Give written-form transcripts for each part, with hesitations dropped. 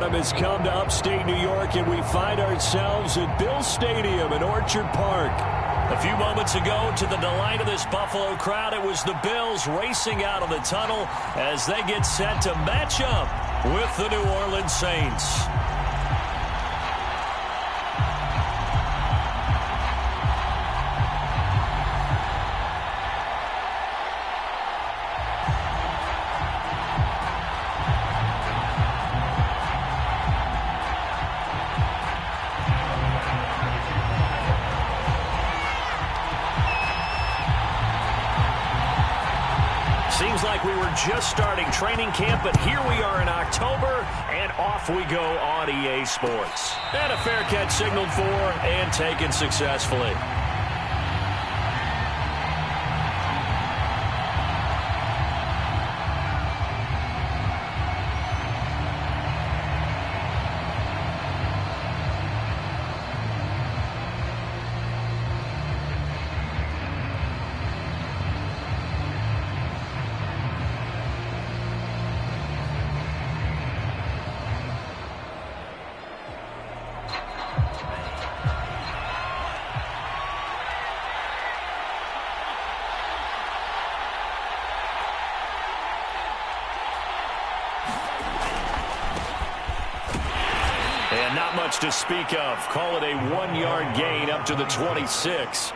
time has come to upstate New York, and we find ourselves at Bill Stadium in Orchard Park. A few moments ago, to the delight of this Buffalo crowd, it was the Bills racing out of the tunnel as they get set to match up with the New Orleans Saints. Seems like we were just starting training camp, but here we are in October, and off we go on EA Sports. And a fair catch signaled for and taken successfully. And not much to speak of. Call it a 1-yard gain up to the 26.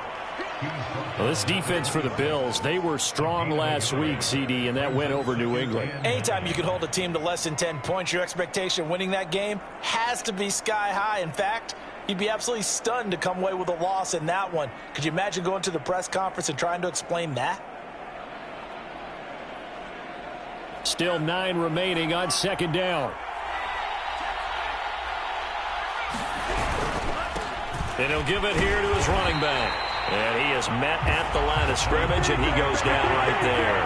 Well, this defense for the Bills, they were strong last week, CD, and that went over New England. Anytime you can hold a team to less than 10 points, your expectation winning that game has to be sky high. In fact, you'd be absolutely stunned to come away with a loss in that one. Could you imagine going to the press conference and trying to explain that? Still 9 remaining on second down. And he'll give it here to his running back. And he is met at the line of scrimmage, and he goes down right there.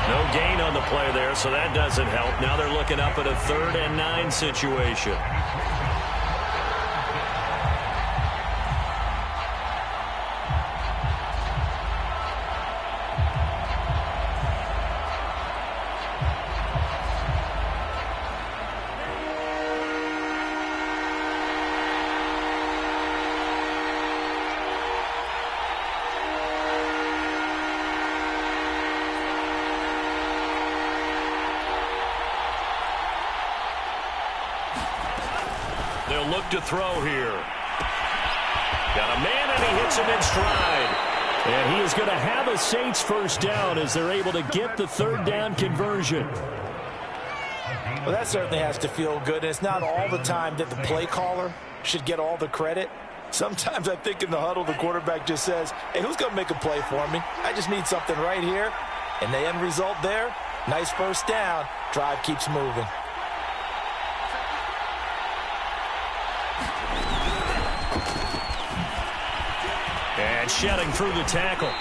No gain on the play there, so that doesn't help. Now they're looking up at a 3rd and 9 situation. They'll look to throw here. Got a man, and he hits him in stride. And he is going to have a Saints first down as they're able to get the 3rd down conversion. Well, that certainly has to feel good. And it's not all the time that the play caller should get all the credit. Sometimes I think in the huddle, the quarterback just says, hey, who's going to make a play for me? I just need something right here. And the end result there, nice first down. Drive keeps moving. And shedding through the tackle.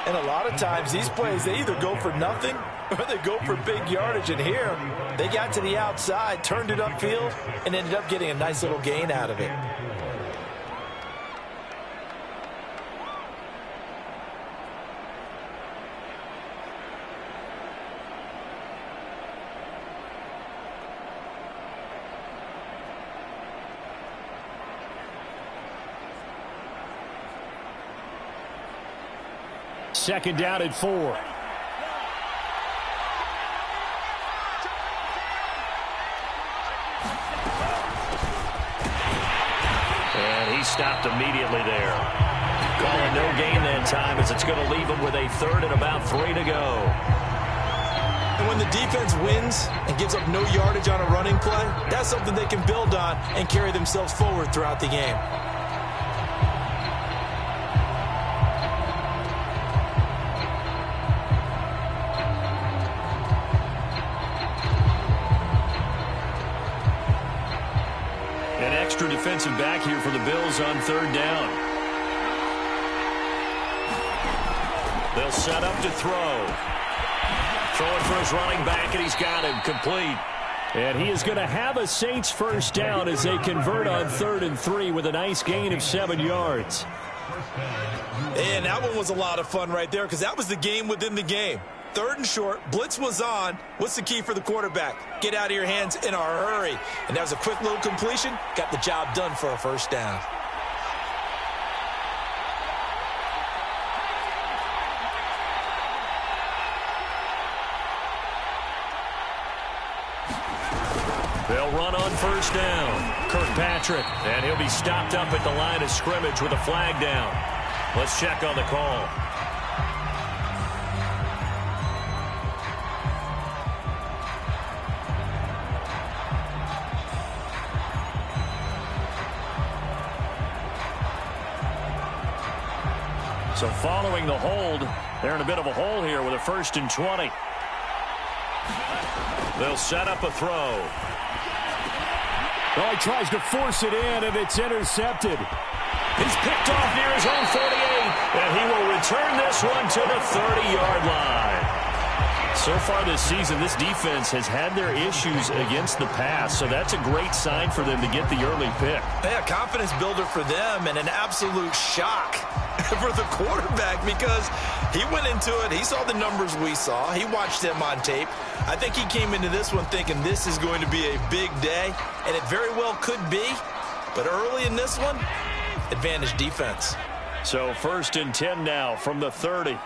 And a lot of times these plays, they either go for nothing or they go for big yardage. And here, they got to the outside, turned it upfield, and ended up getting a nice little gain out of it. Second down at 4. And he stopped immediately there. Calling no gain that time as it's going to leave him with a 3rd and about 3 to go. And when the defense wins and gives up no yardage on a running play, that's something they can build on and carry themselves forward throughout the game. An extra defensive back here for the Bills on 3rd down. They'll set up to throw. Throwing for his running back, and he's got him complete. And he is going to have a Saints first down as they convert on 3rd and 3 with a nice gain of 7 yards. And that one was a lot of fun right there because that was the game within the game. 3rd and short. Blitz was on. What's the key for the quarterback? Get out of your hands in a hurry. And that was a quick little completion. Got the job done for a first down. They'll run on first down. Kirkpatrick, and he'll be stopped up at the line of scrimmage with a flag down. Let's check on the call. So following the hold, they're in a bit of a hole here with a 1st and 20. They'll set up a throw. Oh, he tries to force it in, and it's intercepted. He's picked off near his own 48, and he will return this one to the 30-yard line. So far this season, this defense has had their issues against the pass, so that's a great sign for them to get the early pick. Yeah, confidence builder for them and an absolute shock for the quarterback because he went into it. He saw the numbers we saw. He watched them on tape. I think he came into this one thinking this is going to be a big day, and it very well could be. But early in this one, advantage defense. So 1st and 10 now from the 30.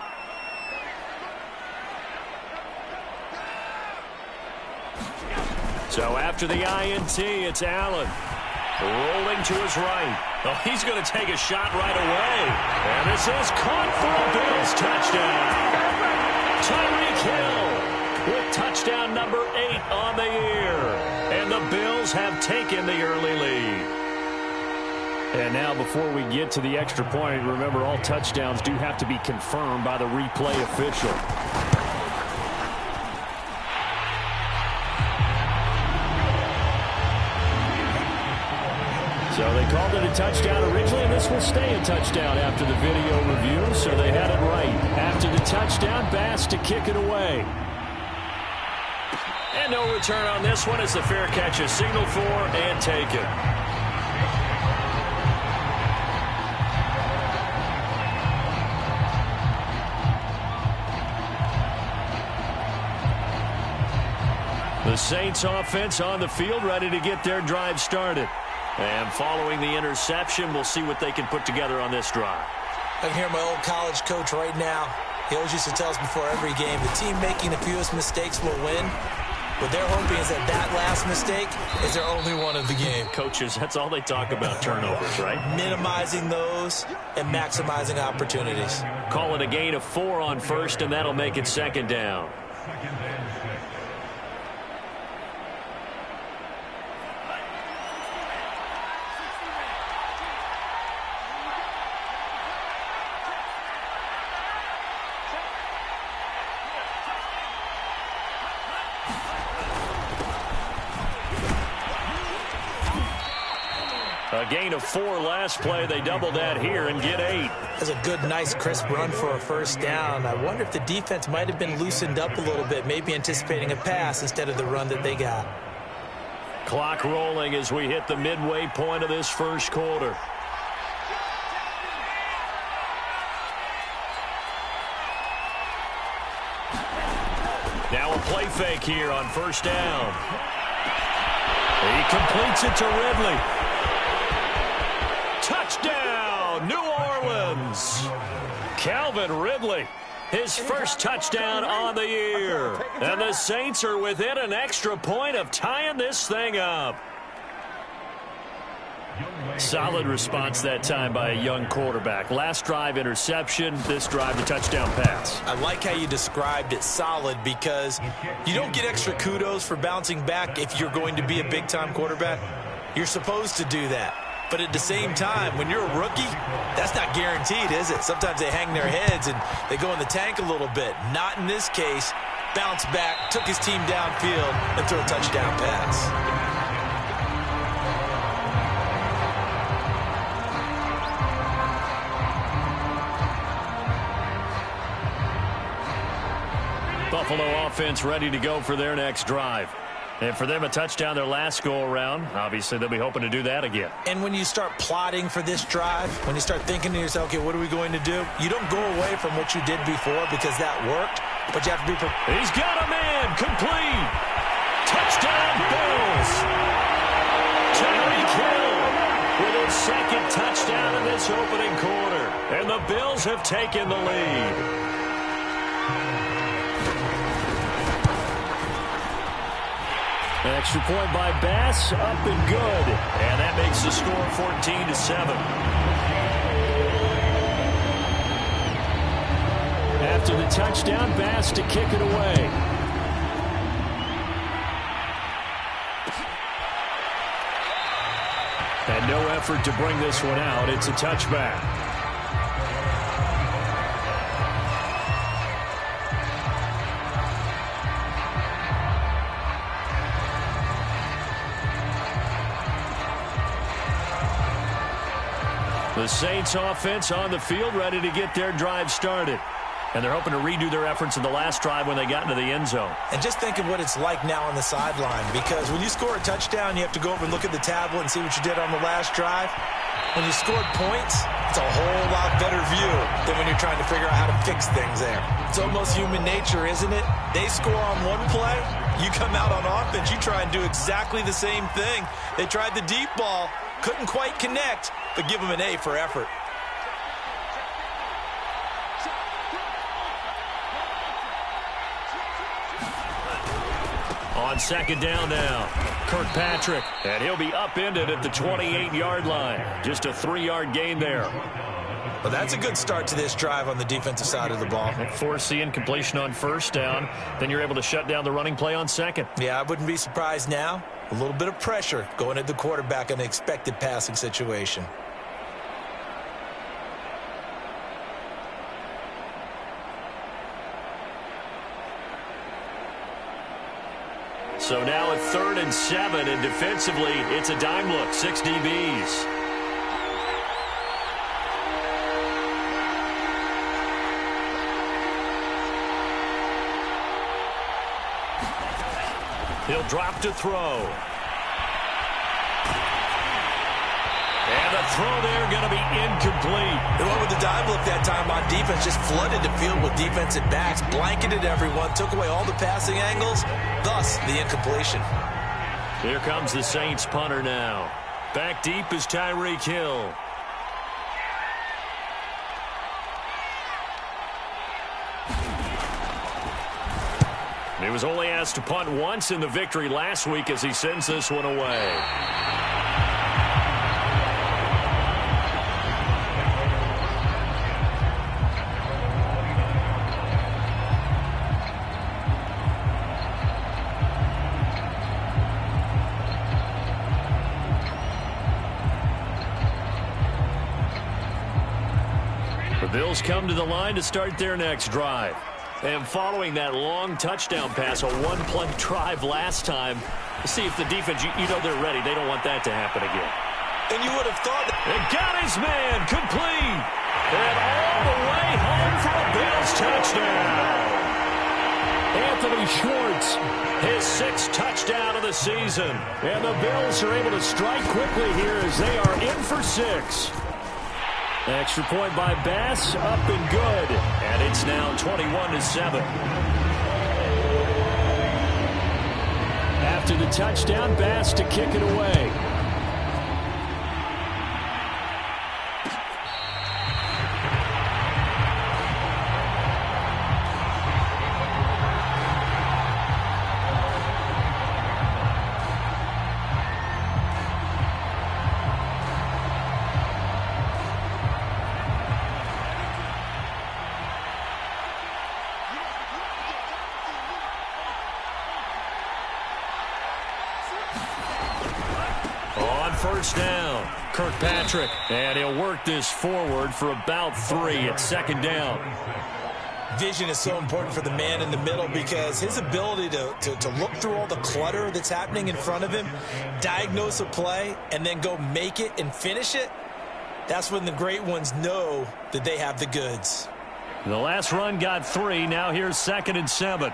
So after the INT, it's Allen. Rolling to his right. Oh, he's going to take a shot right away. And this is caught for a Bills touchdown. Tyreek Hill with touchdown number 8 on the year. And the Bills have taken the early lead. And now before we get to the extra point, remember all touchdowns do have to be confirmed by the replay official. So they called it a touchdown originally, and this will stay a touchdown after the video review, so they had it right. After the touchdown, Bass to kick it away. And no return on this one as the fair catch is signaled for and taken. The Saints offense on the field, ready to get their drive started. And following the interception, we'll see what they can put together on this drive. I can hear my old college coach right now. He always used to tell us before every game, the team making the fewest mistakes will win. What they're hoping is that last mistake is their only one of the game. Coaches, that's all they talk about, turnovers, right? Minimizing those and maximizing opportunities. Call it a gain of 4 on 1st, and that'll make it 2nd down. A gain of 4 last play. They double that here and get 8. That's a good, nice, crisp run for a first down. I wonder if the defense might have been loosened up a little bit, maybe anticipating a pass instead of the run that they got. Clock rolling as we hit the midway point of this first quarter. Now a play fake here on first down. He completes it to Ridley. Touchdown, New Orleans. Calvin Ridley, his first touchdown on the year. And the Saints are within an extra point of tying this thing up. Solid response that time by a young quarterback. Last drive interception, this drive the touchdown pass. I like how you described it, solid, because you don't get extra kudos for bouncing back if you're going to be a big-time quarterback. You're supposed to do that. But at the same time, when you're a rookie, that's not guaranteed, is it? Sometimes they hang their heads and they go in the tank a little bit. Not in this case. Bounce back, took his team downfield, and threw a touchdown pass. Buffalo offense ready to go for their next drive. And for them, a touchdown their last go-around. Obviously, they'll be hoping to do that again. And when you start plotting for this drive, when you start thinking to yourself, okay, what are we going to do? You don't go away from what you did before because that worked. but you have to be prepared. He's got a man. Complete. Touchdown, Bills. Tyreek Hill with his second touchdown in this opening quarter. And the Bills have taken the lead. An extra point by Bass, up and good. And that makes the score 14-7. After the touchdown, Bass to kick it away. And no effort to bring this one out. It's a touchback. The Saints offense on the field, ready to get their drive started. And they're hoping to redo their efforts in the last drive when they got into the end zone. And just think of what it's like now on the sideline, because when you score a touchdown, you have to go over and look at the tablet and see what you did on the last drive. When you scored points, it's a whole lot better view than when you're trying to figure out how to fix things there. It's almost human nature, isn't it? They score on one play, you come out on offense, you try and do exactly the same thing. They tried the deep ball, couldn't quite connect, but give them an A for effort. On second down now, Kirkpatrick, and he'll be upended at the 28-yard line. Just a 3-yard gain there. Well, that's a good start to this drive on the defensive side of the ball. Force the incompletion on first down. Then you're able to shut down the running play on second. Yeah, I wouldn't be surprised now. A little bit of pressure going at the quarterback in an expected passing situation. So now at 3rd and 7, and defensively, it's a dime look, 6 DBs. He'll drop to throw. And the throw there going to be incomplete. They went with the dime look that time on defense, just flooded the field with defensive backs, blanketed everyone, took away all the passing angles, thus the incompletion. Here comes the Saints punter now. Back deep is Tyreek Hill. He was only asked to punt once in the victory last week as he sends this one away. The Bills come to the line to start their next drive. And following that long touchdown pass, a one-play drive last time, see if the defense, you know they're ready. They don't want that to happen again. And you would have thought that. They got his man, complete. And all the way home for a Bills touchdown. Anthony Schwartz, his 6th touchdown of the season. And the Bills are able to strike quickly here as they are in for 6. Extra point by Bass, up and good. And it's now 21-7. After the touchdown, Bass to kick it away. First down, Kirkpatrick, and he'll work this forward for about 3 at 2nd down. Vision is so important for the man in the middle because his ability to look through all the clutter that's happening in front of him, diagnose a play, and then go make it and finish it, that's when the great ones know that they have the goods. The last run got 3. Now here's 2nd and 7.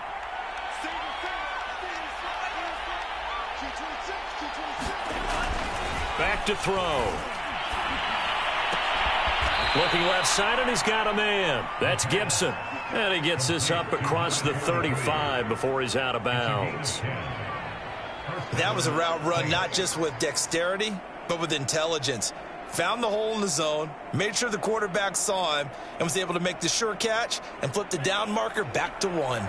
Back to throw. Looking left side, and he's got a man. That's Gibson. And he gets this up across the 35 before he's out of bounds. That was a route run not just with dexterity, but with intelligence. Found the hole in the zone, made sure the quarterback saw him, and was able to make the sure catch and flip the down marker back to 1.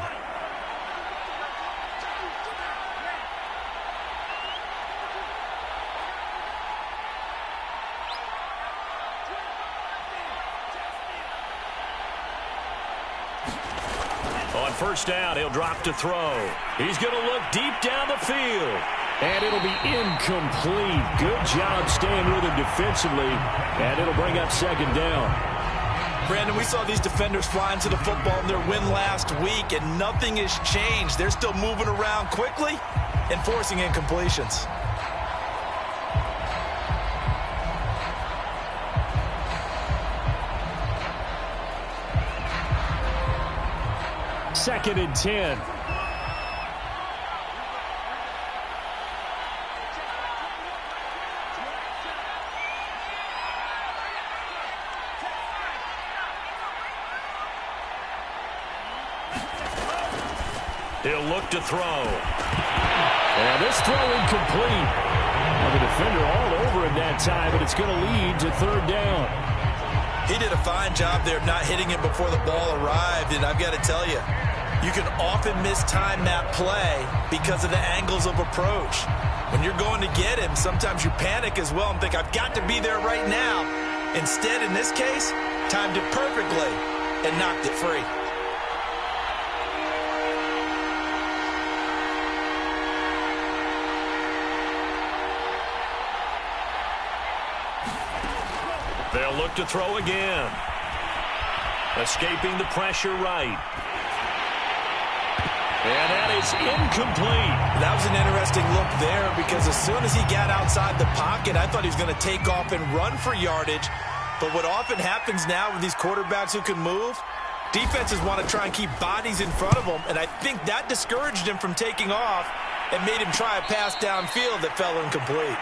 On first down, he'll drop to throw. He's going to look deep down the field. And it'll be incomplete. Good job staying with him defensively. And it'll bring up second down. Brandon, we saw these defenders flying to the football in their win last week, and nothing has changed. They're still moving around quickly and forcing incompletions. Second and 10. He'll look to throw. And this throw incomplete. Well, the defender all over him that time, but it's going to lead to third down. He did a fine job there of not hitting him before the ball arrived, and I've got to tell you, you can often mistime that play because of the angles of approach. When you're going to get him, sometimes you panic as well and think, I've got to be there right now. Instead, in this case, timed it perfectly and knocked it free. They'll look to throw again. Escaping the pressure right. And that is incomplete. That was an interesting look there because as soon as he got outside the pocket, I thought he was going to take off and run for yardage. But what often happens now with these quarterbacks who can move, defenses want to try and keep bodies in front of them, and I think that discouraged him from taking off and made him try a pass downfield that fell incomplete.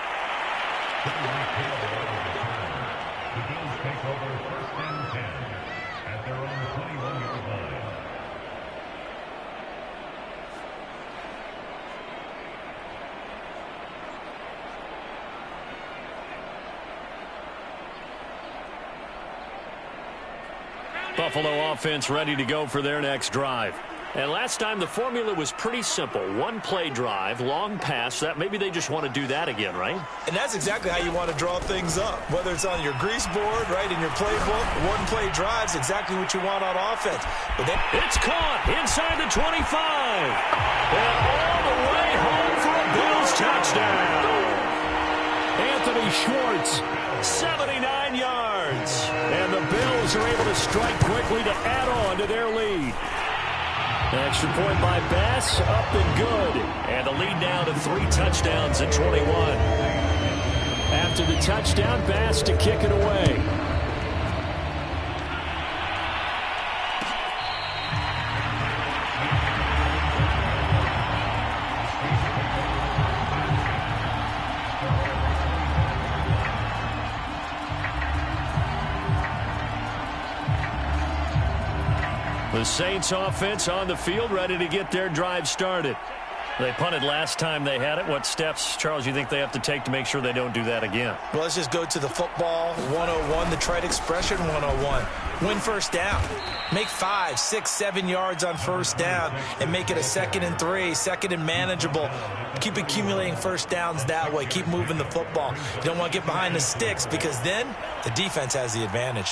Buffalo offense ready to go for their next drive. And last time the formula was pretty simple. One play drive, long pass. That maybe they just want to do that again, right? And that's exactly how you want to draw things up. Whether it's on your grease board, right, in your playbook, one play drive's exactly what you want on offense. But then it's caught inside the 25. And all the way home for a Bills touchdown. Anthony Schwartz, 79 yards. And the Bills are able to strike quickly to add on to their lead. Extra point by Bass, up and good. And the lead now to 3 touchdowns at 21. After the touchdown, Bass to kick it away. The Saints offense on the field, ready to get their drive started. They punted last time they had it. What steps, Charles, you think they have to take to make sure they don't do that again? Well, let's just go to the football 101, the trite expression 101. Win first down. Make 5, 6, 7 yards on first down and make it a 2nd and 3, 2nd and manageable. Keep accumulating first downs that way. Keep moving the football. You don't want to get behind the sticks because then the defense has the advantage.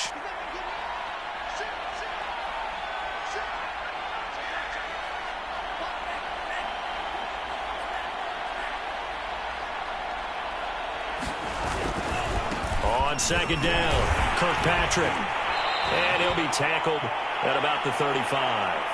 On second down, Kirkpatrick. And he'll be tackled at about the 35.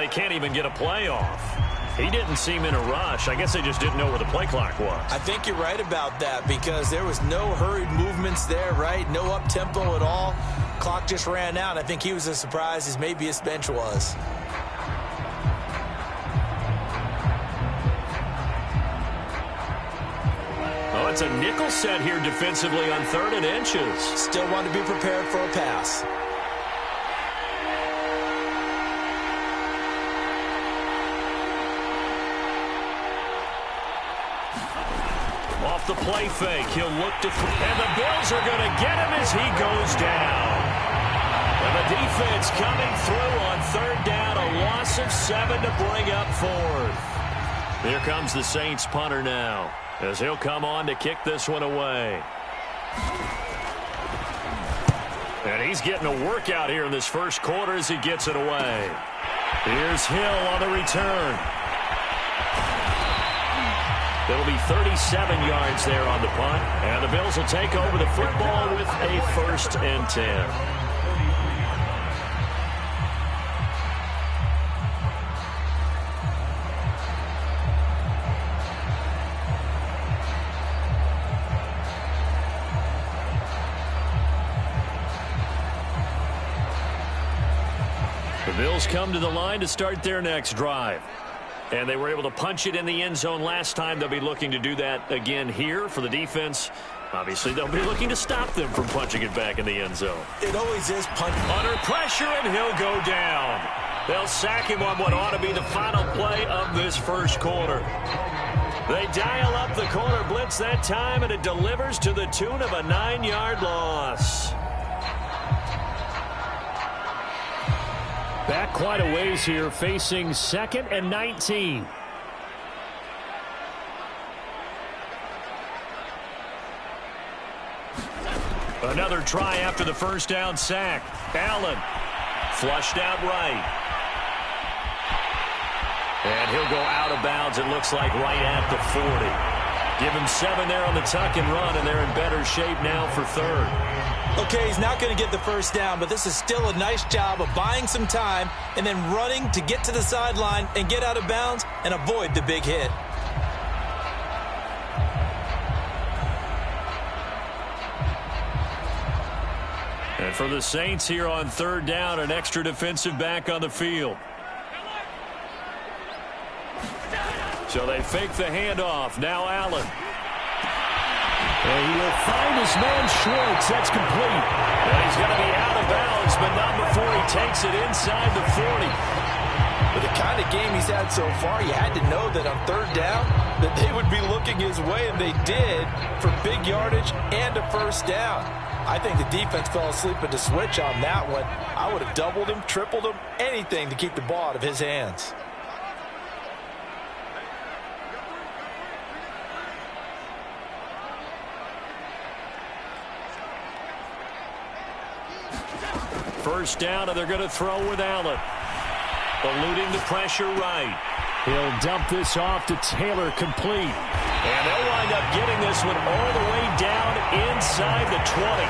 they can't even get a play off. He didn't seem in a rush. I guess they just didn't know where the play clock was. I think you're right about that because there was no hurried movements there, right? No up-tempo at all. Clock just ran out. I think he was as surprised as maybe his bench was. Oh, it's a nickel set here defensively on 3rd and inches. Still want to be prepared for a pass. Off the play fake, he'll look to and the Bills are going to get him as he goes down. And the defense coming through on 3rd down, a loss of 7 to bring up 4th. Here comes the Saints punter now, as he'll come on to kick this one away. And he's getting a workout here in this first quarter as he gets it away. Here's Hill on the return. It'll be 37 yards there on the punt. And the Bills will take over the football with a 1st and 10. The Bills come to the line to start their next drive. And they were able to punch it in the end zone last time. They'll be looking to do that again here for the defense. Obviously, they'll be looking to stop them from punching it back in the end zone. It always is punch. Under pressure, and he'll go down. They'll sack him on what ought to be the final play of this first quarter. They dial up the corner blitz that time, and it delivers to the tune of a 9-yard loss. Back quite a ways here, facing 2nd and 19. Another try after the first down sack. Allen flushed out right. And he'll go out of bounds, it looks like, right at the 40. Give him 7 there on the tuck and run, and they're in better shape now for 3rd. Okay, he's not going to get the first down, but this is still a nice job of buying some time and then running to get to the sideline and get out of bounds and avoid the big hit. And for the Saints here on 3rd down, an extra defensive back on the field. So they fake the handoff. Now Allen. And he'll find his man Schwartz. That's complete. And he's going to be out of bounds, but not before he takes it inside the 40. With the kind of game he's had so far, you had to know that on 3rd down that they would be looking his way, and they did, for big yardage and a first down. I think the defense fell asleep at the switch on that one. I would have doubled him, tripled him, anything to keep the ball out of his hands. First down, and they're going to throw with Allen. Eluding the pressure right. He'll dump this off to Taylor, complete. And they'll wind up getting this one all the way down inside the 20.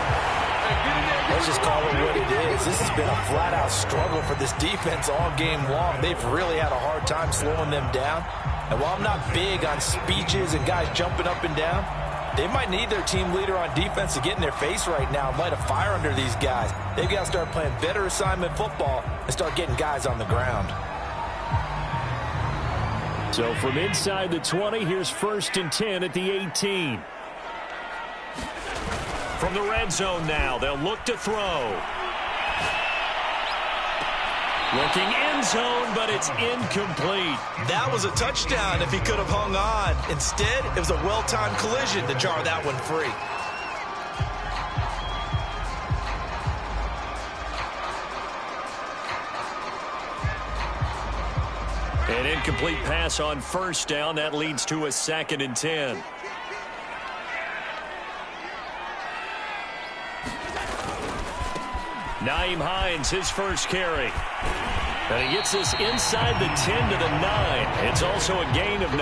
Let's just call it what it is. This has been a flat-out struggle for this defense all game long. They've really had a hard time slowing them down. And while I'm not big on speeches and guys jumping up and down, they might need their team leader on defense to get in their face right now and light a fire under these guys. They've got to start playing better assignment football and start getting guys on the ground. So from inside the 20, here's 1st and 10 at the 18. From the red zone now, they'll look to throw. Looking end zone, but it's incomplete. That was a touchdown if he could have hung on. Instead, it was a well-timed collision to jar that one free. An incomplete pass on first down. That leads to a 2nd and 10. Nyheim Hines, his first carry. And he gets this inside the 10 to the 9. It's also a gain of 9.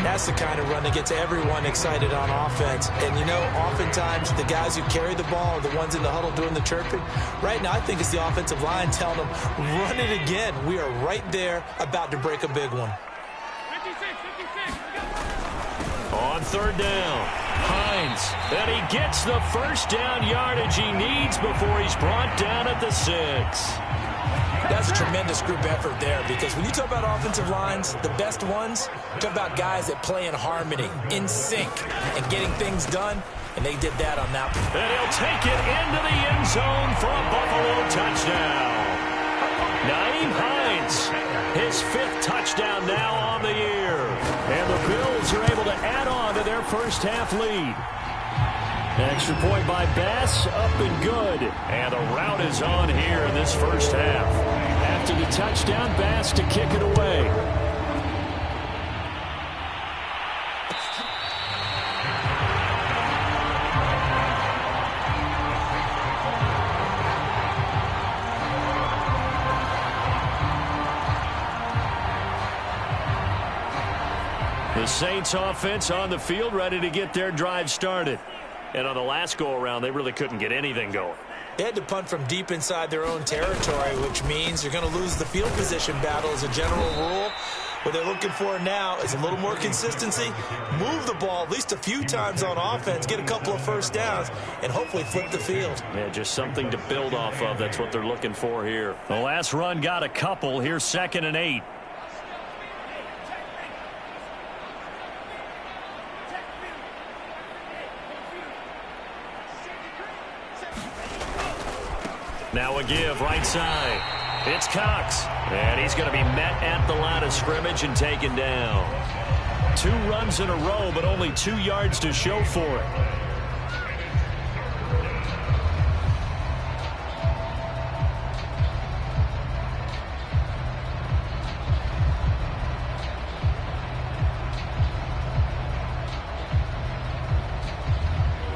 That's the kind of run that gets everyone excited on offense. And, you know, oftentimes the guys who carry the ball are the ones in the huddle doing the chirping. Right now, I think it's the offensive line telling them, run it again. We are right there about to break a big one. On third down, Hines. And he gets the first down yardage he needs before he's brought down at the 6. That's a tremendous group effort there, because when you talk about offensive lines, the best ones, talk about guys that play in harmony, in sync, and getting things done, and they did that on that one. And he'll take it into the end zone for a Buffalo touchdown. Nyheim Hines, his 5th touchdown now on the year. And the Bills are able to add on to their first half lead. Extra point by Bass, up and good. And the route is on here in this first half. After the touchdown, Bass to kick it away. The Saints offense on the field, ready to get their drive started. And on the last go-around, they really couldn't get anything going. They had to punt from deep inside their own territory, which means you're going to lose the field position battle as a general rule. What they're looking for now is a little more consistency, move the ball at least a few times on offense, get a couple of first downs, and hopefully flip the field. Yeah, just something to build off of. That's what they're looking for here. The last run got a couple. Here's 2nd and 8. Now a give, right side. It's Cox. And he's going to be met at the line of scrimmage and taken down. 2 runs in a row, but only 2 yards to show for it.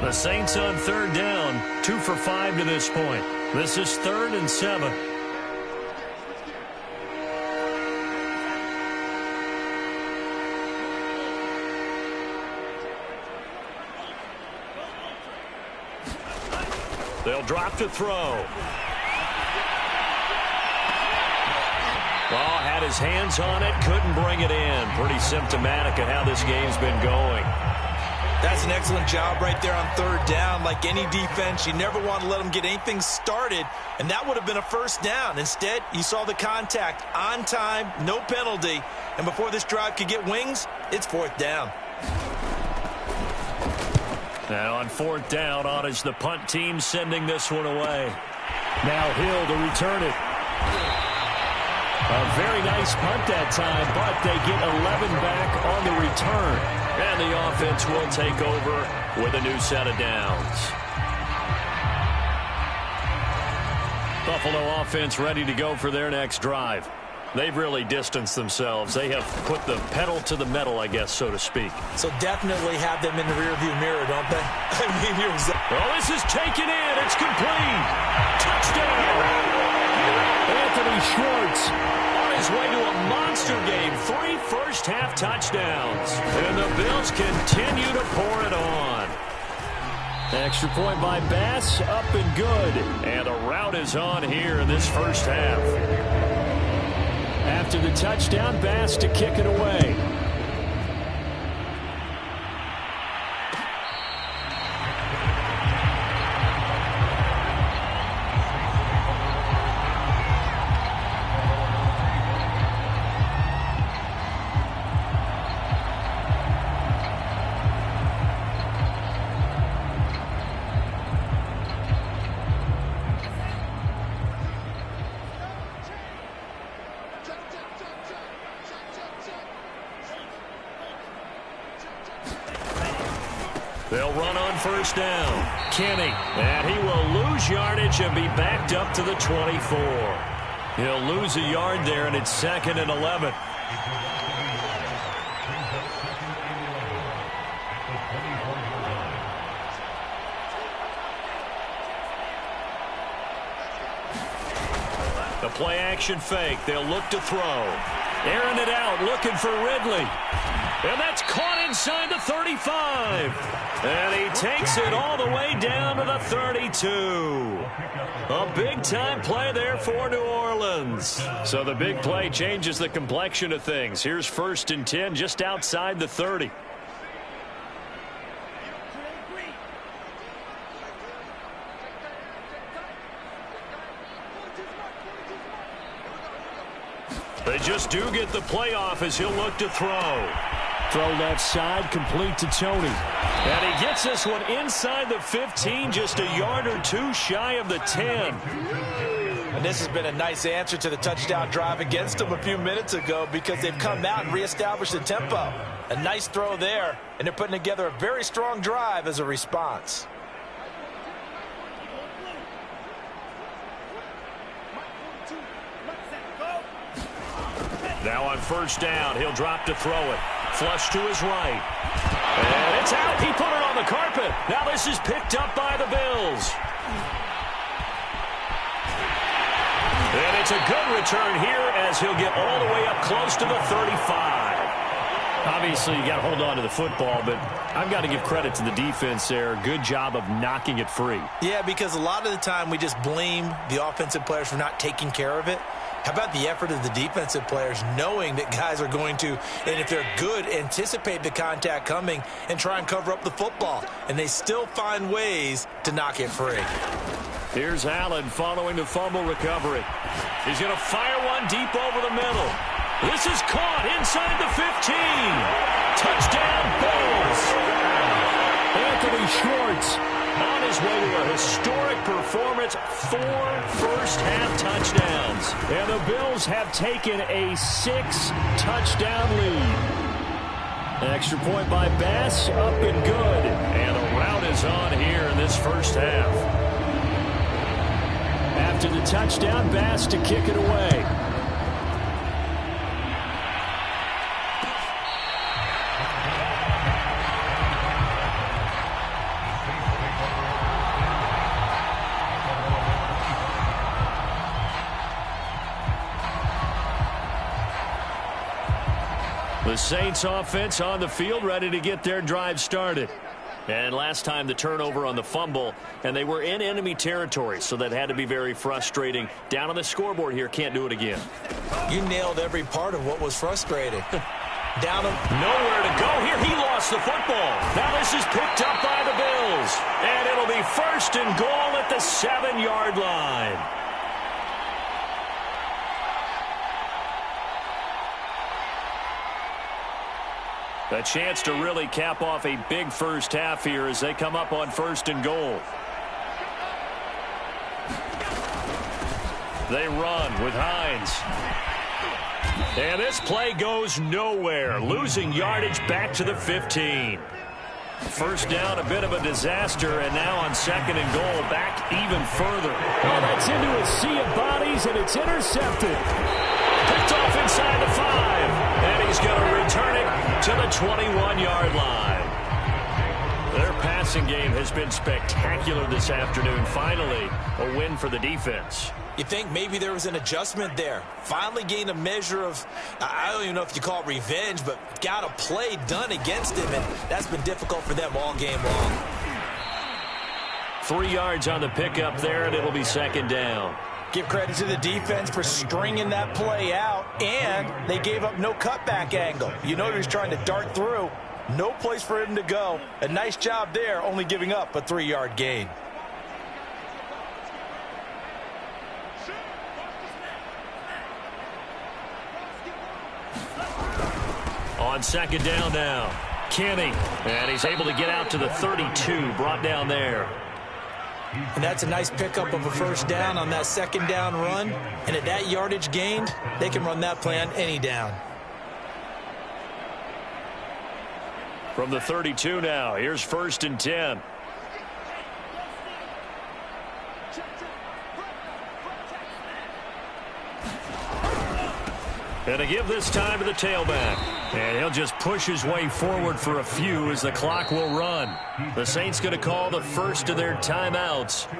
The Saints on third down, 2 for 5 to this point. This is 3rd and 7. They'll drop to throw. Well, had his hands on it, couldn't bring it in. Pretty symptomatic of how this game's been going. That's an excellent job right there on third down. Like any defense, you never want to let them get anything started, and that would have been a first down. Instead, you saw the contact on time, no penalty, and before this drive could get wings, it's 4th down. Now on 4th down, on is the punt team sending this one away. Now Hill to return it. A very nice punt that time, but they get 11 back on the return. And the offense will take over with a new set of downs. Buffalo offense ready to go for their next drive. They've really distanced themselves. They have put the pedal to the metal, I guess, so to speak. So definitely have them in the rearview mirror, don't they? I mean, you're exactly. Well, this is taken in. It's complete. Touchdown. Anthony Schwartz on his way to a monster game. 3 first-half touchdowns. And the Bills continue to pour it on. Extra point by Bass, up and good. And the route is on here in this first half. After the touchdown, Bass to kick it away. They'll run on first down. Kenny, and he will lose yardage and be backed up to the 24. He'll lose a yard there, and it's 2nd and 11. The play action fake. They'll look to throw. Airing it out, looking for Ridley. And that's caught inside the 35. And he takes it all the way down to the 32. A big-time play there for New Orleans. So the big play changes the complexion of things. Here's 1st and 10 just outside the 30. They just do get the playoff as he'll look to throw. Throw left side, complete to Tony. And he gets this one inside the 15, just a yard or two shy of the 10. And this has been a nice answer to the touchdown drive against them a few minutes ago because they've come out and reestablished the tempo. A nice throw there, and they're putting together a very strong drive as a response. Now on 1st down, he'll drop to throw it. Flush to his right. And it's out. He put it on the carpet. Now this is picked up by the Bills. And it's a good return here as he'll get all the way up close to the 35. Obviously, you got to hold on to the football, but I've got to give credit to the defense there. Good job of knocking it free. Yeah, because a lot of the time we just blame the offensive players for not taking care of it. How about the effort of the defensive players knowing that guys are going to, and if they're good, anticipate the contact coming and try and cover up the football. And they still find ways to knock it free. Here's Allen following the fumble recovery. He's going to fire one deep over the middle. This is caught inside the 15. Touchdown, Bills. Anthony Schwartz on his way to a historic performance, 4 first-half touchdowns. And the Bills have taken a 6-touchdown lead. An extra point by Bass, up and good. And the route is on here in this first half. After the touchdown, Bass to kick it away. The Saints offense on the field, ready to get their drive started. And last time the turnover on the fumble, and they were in enemy territory, so that had to be very frustrating. Down on the scoreboard here, can't do it again. You nailed every part of what was frustrating. Down him. Nowhere to go here. He lost the football. Now this is picked up by the Bills. And it'll be 1st and goal at the 7-yard line. A chance to really cap off a big first half here as they come up on 1st and goal. They run with Hines. And this play goes nowhere. Losing yardage back to the 15. 1st down, a bit of a disaster, and now on 2nd and goal, back even further. Oh, that's into a sea of bodies, and it's intercepted. Picked off inside the 5. And he's going to return it to the 21-yard line. Their passing game has been spectacular this afternoon. Finally, a win for the defense. You think maybe there was an adjustment there. Finally gained a measure of, I don't even know if you call it revenge, but got a play done against him, and that's been difficult for them all game long. 3 yards on the pickup there, and it'll be 2nd down. Give credit to the defense for stringing that play out, and they gave up no cutback angle. You know he was trying to dart through. No place for him to go. A nice job there, only giving up a 3-yard gain. On 2nd down now, Kenny. And he's able to get out to the 32, brought down there. And that's a nice pickup of a 1st down on that 2nd down run. And at that yardage gained, they can run that play on any down. From the 32 now, here's 1st and 10. And to give this time to the tailback. And he'll just push his way forward for a few as the clock will run. The Saints going to call the first of their timeouts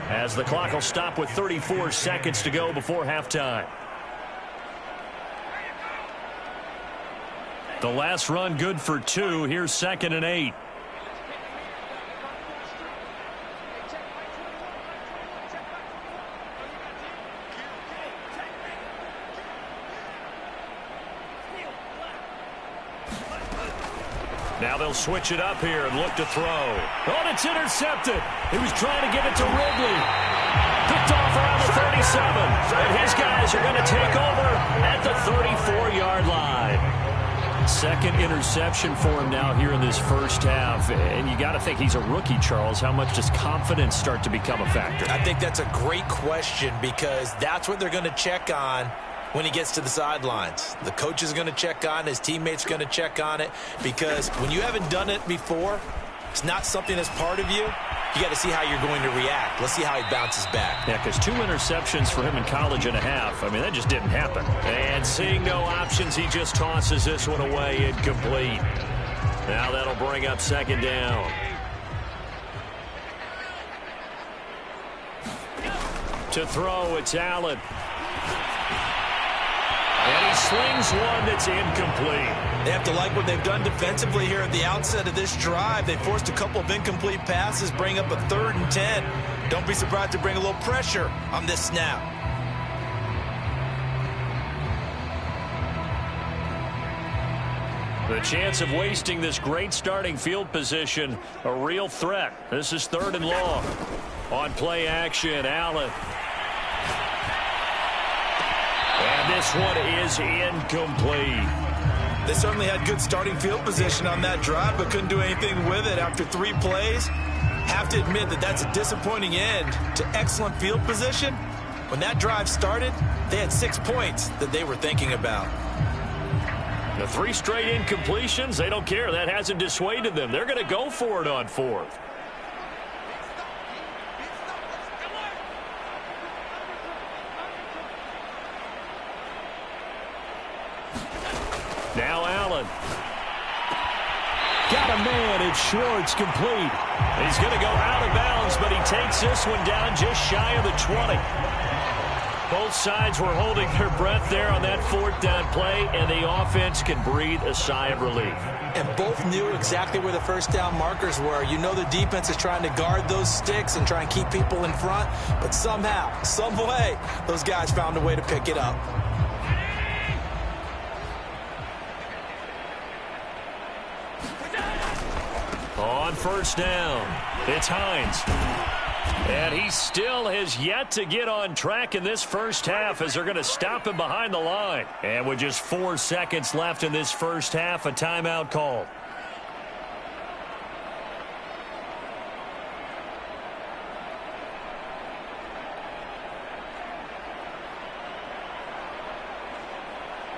as the clock will stop with 34 seconds to go before halftime. The last run good for 2. Here's 2nd and 8. Now they'll switch it up here and look to throw. Oh, and it's intercepted. He was trying to give it to Ridley. Picked off around the 37. And his guys are going to take over at the 34-yard line. Second interception for him now here in this first half. And you got to think he's a rookie, Charles. How much does confidence start to become a factor? I think that's a great question because that's what they're going to check on when he gets to the sidelines. The coach is going to check on it. His teammates are going to check on it because when you haven't done it before, it's not something that's part of you. You got to see how you're going to react. Let's see how he bounces back. Yeah, because 2 interceptions for him in college and a half. I mean, that just didn't happen. And seeing no options, he just tosses this one away incomplete. Now that'll bring up 2nd down. To throw, it's Allen. And he slings one that's incomplete. They have to like what they've done defensively here at the outset of this drive. They forced a couple of incomplete passes, bring up a 3rd and 10. Don't be surprised to bring a little pressure on this snap. The chance of wasting this great starting field position, a real threat. This is 3rd and long. On play action, Allen. And this one is incomplete. They certainly had good starting field position on that drive, but couldn't do anything with it after 3 plays. Have to admit that that's a disappointing end to excellent field position. When that drive started, they had 6 points that they were thinking about. The 3 straight incompletions, they don't care. That hasn't dissuaded them. They're going to go for it on 4th. Now Allen. Got a man. It's Schwartz, complete. He's going to go out of bounds, but he takes this one down just shy of the 20. Both sides were holding their breath there on that 4th down play, and the offense can breathe a sigh of relief. And both knew exactly where the first down markers were. You know the defense is trying to guard those sticks and try and keep people in front, but somehow, some way, those guys found a way to pick it up. On 1st down, it's Hines. And he still has yet to get on track in this first half as they're going to stop him behind the line. And with just 4 seconds left in this first half, a timeout called.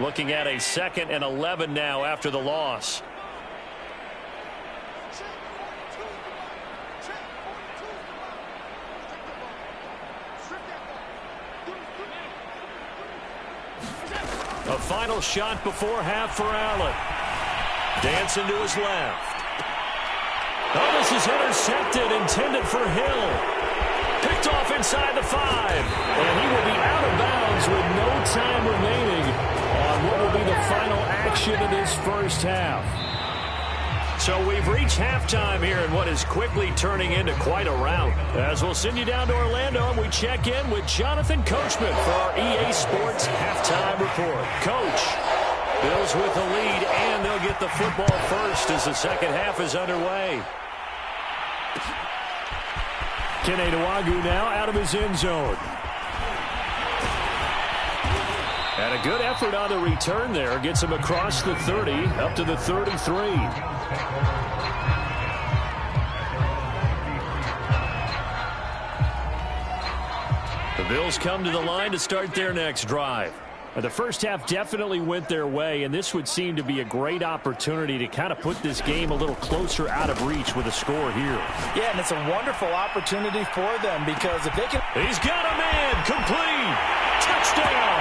Looking at a 2nd and 11 now after the loss. A final shot before half for Allen. Dancing to his left. Oh, this is intercepted, intended for Hill. Picked off inside the 5. And he will be out of bounds with no time remaining on what will be the final action of this first half. So we've reached halftime here in what is quickly turning into quite a rout. As we'll send you down to Orlando and we check in with Jonathan Coachman for our EA Sports Halftime Report. Coach, Bills with the lead, and they'll get the football first as the second half is underway. Kene Nwangwu now out of his end zone. And a good effort on the return there. Gets him across the 30, up to the 33. The Bills come to the line to start their next drive. The first half definitely went their way, and this would seem to be a great opportunity to kind of put this game a little closer out of reach with a score here. Yeah, and it's a wonderful opportunity for them because if they can... He's got a man, complete, touchdown.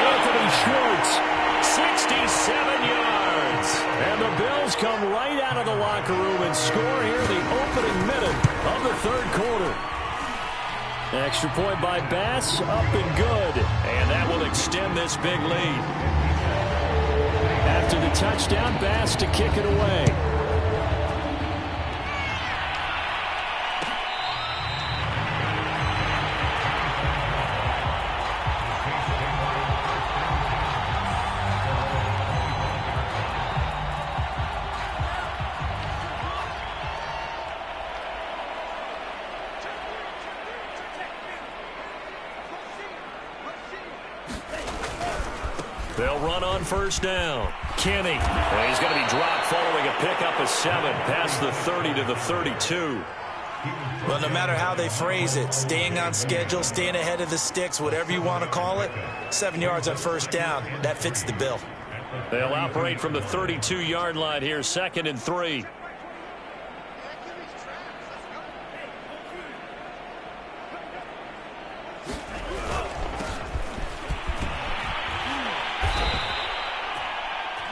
Anthony Schwartz, 67 yards. And the Bills come right out of the locker room and score here in the opening minute of the 3rd quarter. Extra point by Bass, up and good. And that will extend this big lead. After the touchdown, Bass to kick it away. They'll run on first down. Kenny. Well, he's going to be dropped following a pickup of 7 past the 30 to the 32. Well, no matter how they phrase it, staying on schedule, staying ahead of the sticks, whatever you want to call it, 7 yards on first down, that fits the bill. They'll operate from the 32-yard line here, 2nd and 3.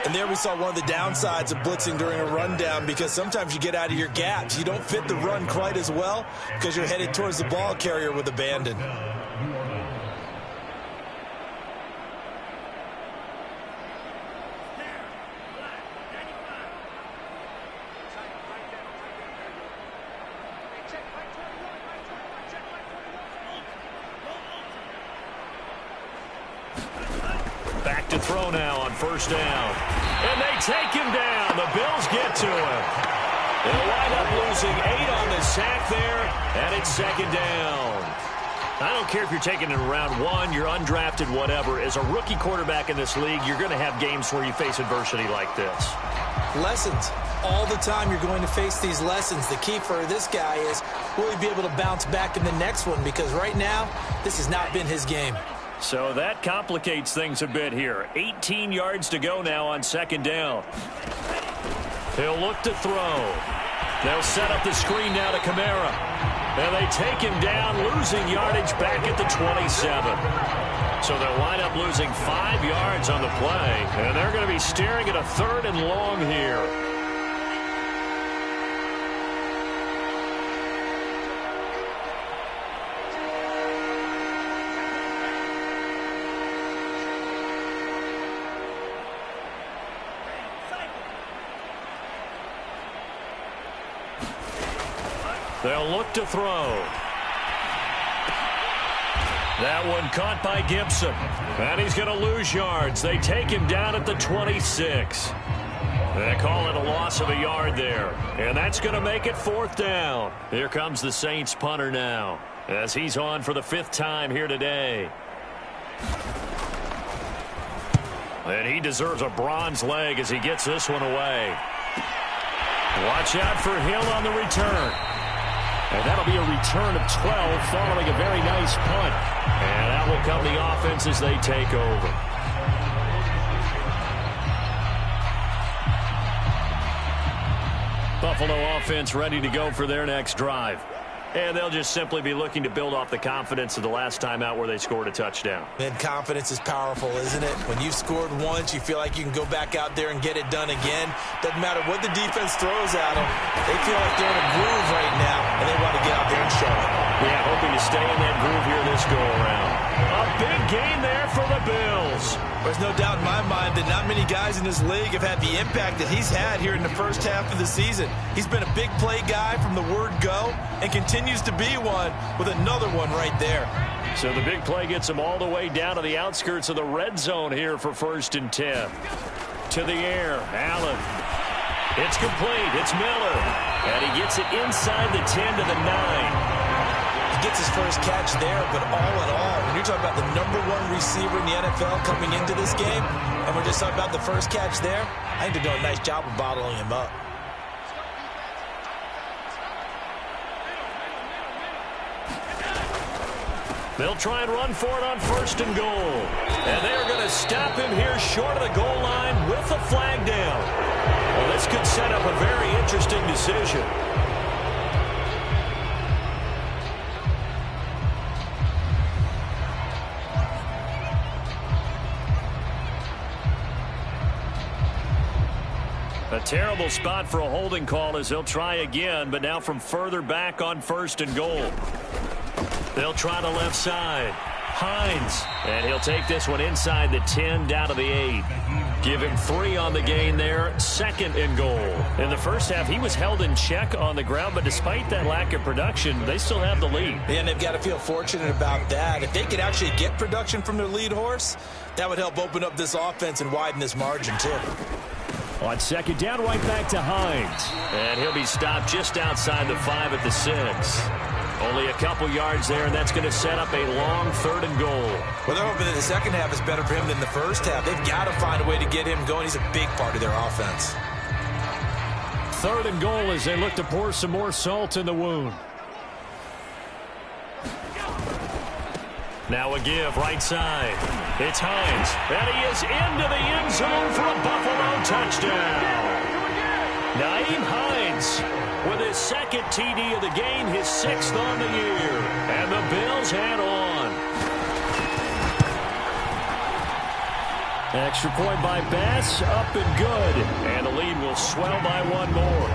And there we saw one of the downsides of blitzing during a rundown, because sometimes you get out of your gaps. You don't fit the run quite as well because you're headed towards the ball carrier with abandon. Back to throw now on first down. And they take him down. The Bills get to him. They'll wind up losing 8 on the sack there, and it's 2nd down. I don't care if you're taking it in round 1, you're undrafted, whatever. As a rookie quarterback in this league, you're going to have games where you face adversity like this. Lessons. All the time you're going to face these lessons. The key for this guy is, will he be able to bounce back in the next one? Because right now, this has not been his game. So that complicates things a bit here. 18 yards to go now on 2nd down. He'll look to throw. They'll set up the screen now to Kamara. And they take him down, losing yardage back at the 27. So they'll wind up losing 5 yards on the play. And they're going to be staring at a 3rd and long here. They'll look to throw. That one caught by Gibson. And he's going to lose yards. They take him down at the 26. They call it a loss of a yard there. And that's going to make it 4th down. Here comes the Saints punter now, as he's on for the 5th time here today. And he deserves a bronze leg as he gets this one away. Watch out for Hill on the return. And that'll be a return of 12 following a very nice punt. And that will come the offense as they take over. Buffalo offense ready to go for their next drive. And they'll just simply be looking to build off the confidence of the last time out where they scored a touchdown. And confidence is powerful, isn't it? When you've scored once, you feel like you can go back out there and get it done again. Doesn't matter what the defense throws at them. They feel like they're in a groove right now, and they want to get out there and show it. Yeah, hoping to stay in that groove here this go-around. A big gain there for the Bills. There's no doubt in my mind that not many guys in this league have had the impact that he's had here in the first half of the season. He's been a big play guy from the word go and continues to be one with another one right there. So the big play gets him all the way down to the outskirts of the red zone here for 1st and 10. To the air, Allen. It's complete. It's Miller. And he gets it inside the 10 to the 9. Gets his first catch there, but all in all, when you're talking about the #1 receiver in the NFL coming into this game, and we're just talking about the first catch there, I think they're doing a nice job of bottling him up. They'll try and run for it on 1st and goal. And they're going to stop him here short of the goal line with the flag down. Well, this could set up a very interesting decision. A terrible spot for a holding call as they'll try again, but now from further back on 1st and goal. They'll try the left side. Hines, and he'll take this one inside the 10 down to the 8. Give him 3 on the gain there, 2nd and goal. In the first half, he was held in check on the ground, but despite that lack of production, they still have the lead. And they've got to feel fortunate about that. If they could actually get production from their lead horse, that would help open up this offense and widen this margin, too. On 2nd down, right back to Hines. And he'll be stopped just outside the 5 at the 6. Only a couple yards there, and that's going to set up a long 3rd and goal. Well, they're hoping that the second half is better for him than the first half. They've got to find a way to get him going. He's a big part of their offense. 3rd and goal as they look to pour some more salt in the wound. Now a give, right side. It's Hines, and he is into the end zone for a Buffalo touchdown. Nyheim Hines with his 2nd TD of the game, his 6th on the year. And the Bills head on. Extra point by Bass, up and good. And the lead will swell by 1 more.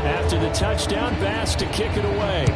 After the touchdown, Bass to kick it away.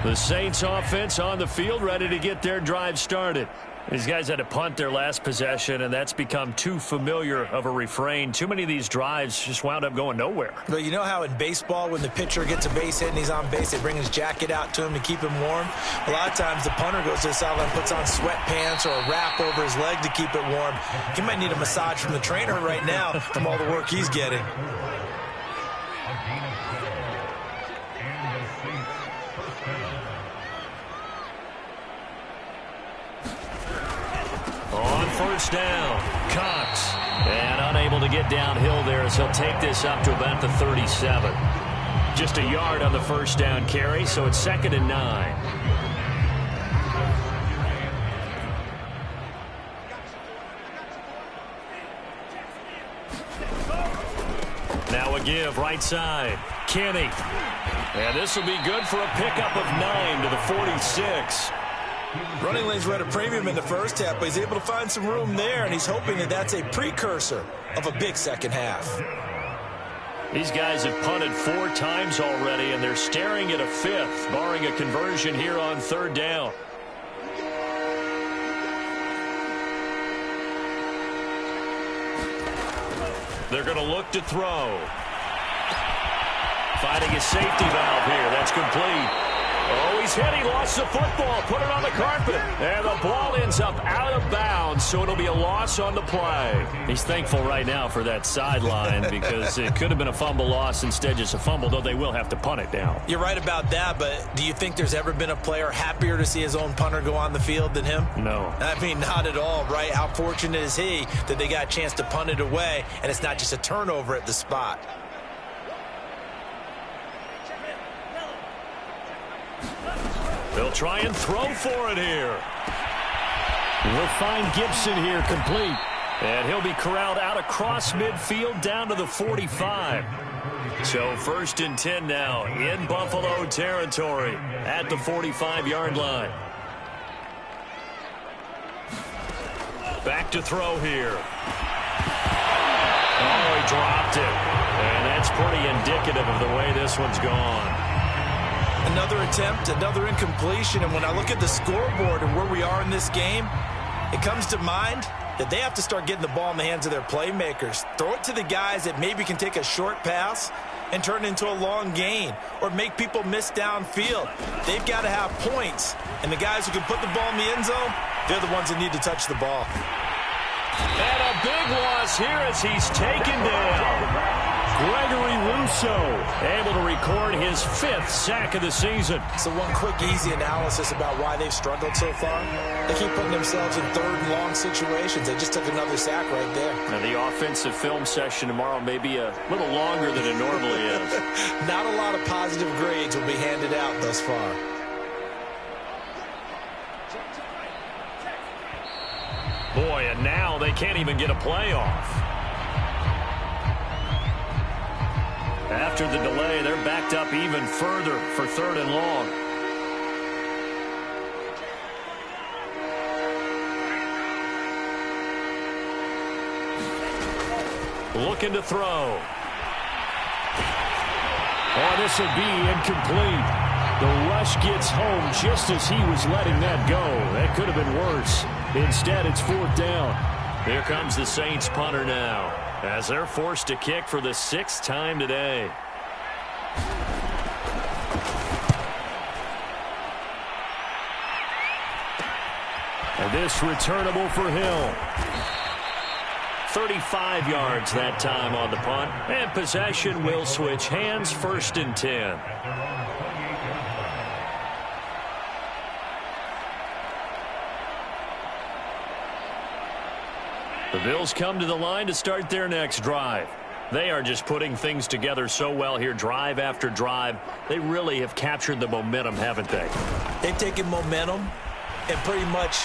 The Saints offense on the field, ready to get their drive started. These guys had to punt their last possession, and that's become too familiar of a refrain. Too many of these drives just wound up going nowhere. Well, you know how in baseball, when the pitcher gets a base hit and he's on base, they bring his jacket out to him to keep him warm? A lot of times the punter goes to the sideline, puts on sweatpants or a wrap over his leg to keep it warm. He might need a massage from the trainer right now from all the work he's getting. On 1st down, Cox. And unable to get downhill there as he'll take this up to about the 37. Just a yard on the 1st down carry, so it's 2nd and 9. Now a give, right side. Kenny. And this will be good for a pickup of 9 to the 46. Running lanes were at a premium in the first half, but he's able to find some room there, and he's hoping that that's a precursor of a big second half. These guys have punted 4 times already, and they're staring at a 5th, barring a conversion here on 3rd down. They're going to look to throw. Finding a safety valve here. That's complete. Oh, he's hit. He lost the football. Put it on the carpet. And the ball ends up out of bounds, so it'll be a loss on the play. He's thankful right now for that sideline because it could have been a fumble loss, instead just a fumble, though they will have to punt it down. You're right about that, but do you think there's ever been a player happier to see his own punter go on the field than him? No. I mean, not at all, right? How fortunate is he that they got a chance to punt it away, and it's not just a turnover at the spot. They'll try and throw for it here. We'll find Gibson here complete. And he'll be corralled out across midfield down to the 45. So 1st and 10 now in Buffalo territory at the 45-yard line. Back to throw here. Oh, he dropped it. And that's pretty indicative of the way this one's gone. Another attempt, another incompletion, and when I look at the scoreboard and where we are in this game, it comes to mind that they have to start getting the ball in the hands of their playmakers. Throw it to the guys that maybe can take a short pass and turn it into a long gain or make people miss downfield. They've got to have points, and the guys who can put the ball in the end zone, they're the ones that need to touch the ball. And a big loss here as he's taken down. Gregory Rousseau able to record his 5th sack of the season. So one quick, easy analysis about why they've struggled so far. They keep putting themselves in 3rd and long situations. They just took another sack right there. Now the offensive film session tomorrow may be a little longer than it normally is. Not a lot of positive grades will be handed out thus far. Boy, and now they can't even get a playoff. After the delay, they're backed up even further for 3rd and long. looking to throw. Oh, this will be incomplete. The rush gets home just as he was letting that go. That could have been worse. Instead, it's 4th down. Here comes the Saints punter now, as they're forced to kick for the 6th time today. And this returnable for Hill. 35 yards that time on the punt. And possession will switch hands, 1st and 10. The Bills come to the line to start their next drive. They are just putting things together so well here, drive after drive. They really have captured the momentum, haven't they? They've taken momentum and pretty much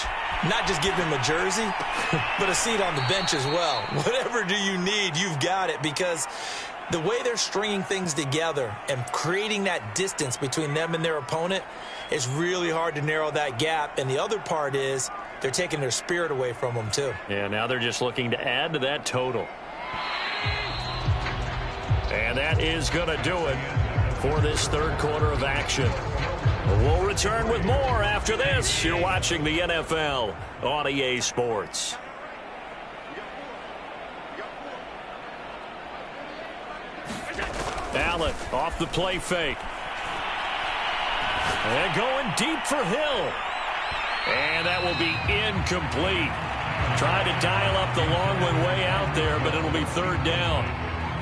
not just give him a jersey, but a seat on the bench as well. Whatever do you need, you've got it, because the way they're stringing things together and creating that distance between them and their opponent is really hard to narrow that gap. And the other part is they're taking their spirit away from them, too. Yeah, now they're just looking to add to that total. And that is going to do it for this 3rd quarter of action. We'll return with more after this. You're watching the NFL on EA Sports. Allen off the play fake. And going deep for Hill. And that will be incomplete. Try to dial up the long one way out there, but it'll be 3rd down.